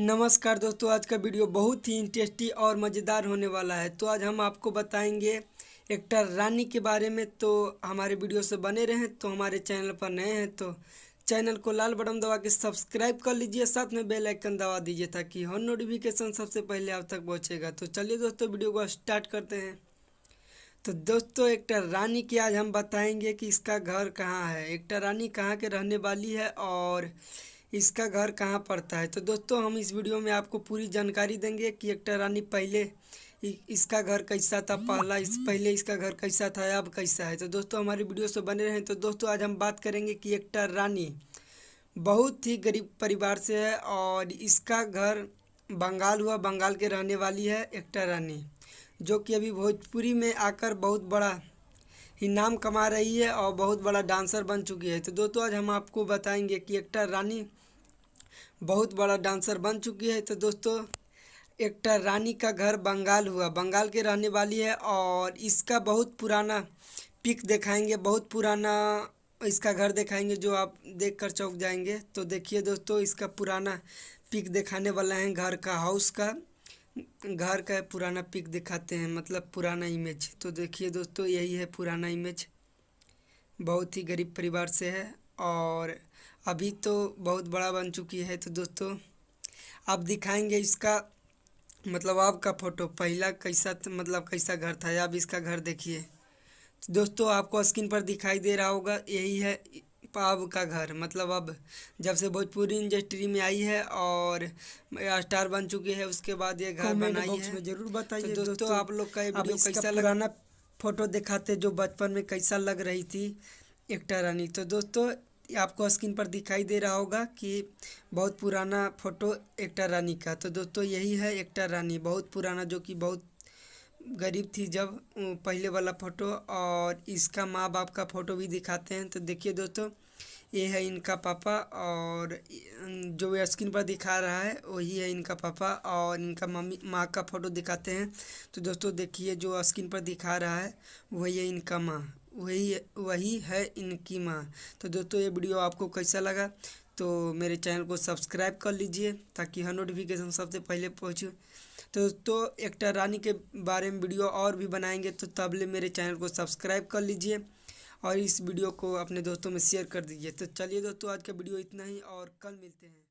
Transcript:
नमस्कार दोस्तों, आज का वीडियो बहुत ही इंटरेस्टिंग और मज़ेदार होने वाला है। तो आज हम आपको बताएंगे एक्टर रानी के बारे में। तो हमारे वीडियो से बने रहें। तो हमारे चैनल पर नए हैं तो चैनल को लाल बटन दबा के सब्सक्राइब कर लीजिए, साथ में बेल आइकन दबा दीजिए ताकि हर नोटिफिकेशन सबसे पहले आप तक पहुंचेगा। तो चलिए दोस्तों, वीडियो को स्टार्ट करते हैं। तो दोस्तों, एक्टर रानी की आज हम बताएंगे कि इसका घर कहाँ है, एक्टर रानी कहाँ के रहने वाली है और इसका घर कहाँ पड़ता है। तो दोस्तों, हम इस वीडियो में आपको पूरी जानकारी देंगे कि एक्टर रानी पहले इसका घर कैसा था, पहले इसका घर कैसा था, अब कैसा है। तो दोस्तों, हमारी वीडियो से बने रहें। तो दोस्तों, आज हम बात करेंगे कि एक्टर रानी बहुत ही गरीब परिवार से है और इसका घर बंगाल के रहने वाली है एक्टर रानी, जो कि अभी भोजपुरी में आकर बहुत बड़ा ही नाम कमा रही है और बहुत बड़ा डांसर बन चुकी है। तो दोस्तों, आज हम आपको बताएंगे कि एक्टर रानी बहुत बड़ा डांसर बन चुकी है। तो दोस्तों, एक्टर रानी का घर बंगाल के रहने वाली है और इसका बहुत पुराना पिक दिखाएंगे, बहुत पुराना इसका घर दिखाएंगे जो आप देखकर चौंक जाएंगे। तो देखिए दोस्तों, इसका पुराना पिक दिखाने वाला है, घर का पुराना पिक दिखाते हैं, मतलब पुराना इमेज। तो देखिए दोस्तों, यही है पुराना इमेज। बहुत ही गरीब परिवार से है और अभी तो बहुत बड़ा बन चुकी है। तो दोस्तों, अब दिखाएंगे इसका मतलब आपका फ़ोटो पहला कैसा मतलब कैसा घर था, अब इसका घर देखिए। तो दोस्तों, आपको स्क्रीन पर दिखाई दे रहा होगा, यही है अब का घर। मतलब अब जब से भोजपुरी इंडस्ट्री में आई है और स्टार बन चुकी है, उसके बाद ये घर बनाई है। बॉक्स में जरूर बताइए तो दोस्तों, आप लोग का ये वीडियो कैसा लगा, पुराना फोटो दिखाते जो बचपन में कैसा लग रही थी एक्टर रानी। तो दोस्तों, आपको स्क्रीन पर दिखाई दे रहा होगा कि बहुत पुराना फ़ोटो एक्टर रानी का। तो दोस्तों, यही है एक्टर रानी, बहुत पुराना, जो कि बहुत गरीब थी जब पहले वाला फ़ोटो। और इसका माँ बाप का फ़ोटो भी दिखाते हैं। तो देखिए दोस्तों, ये है इनका पापा और जो स्क्रीन पर दिखा रहा है वही है इनका पापा, और इनका मम्मी माँ का फ़ोटो दिखाते हैं। तो दोस्तों देखिए, जो स्क्रीन पर दिखा रहा है वही है इनका माँ, वही है इनकी माँ। तो दोस्तों, ये वीडियो आपको कैसा लगा तो मेरे चैनल को सब्सक्राइब कर लीजिए ताकि हर नोटिफिकेशन सबसे पहले पहुँचे। तो दोस्तों, एक्टर रानी के बारे में वीडियो और भी बनाएंगे, तो तबले मेरे चैनल को सब्सक्राइब कर लीजिए और इस वीडियो को अपने दोस्तों में शेयर कर दीजिए। तो चलिए दोस्तों, आज का वीडियो इतना ही और कल मिलते हैं।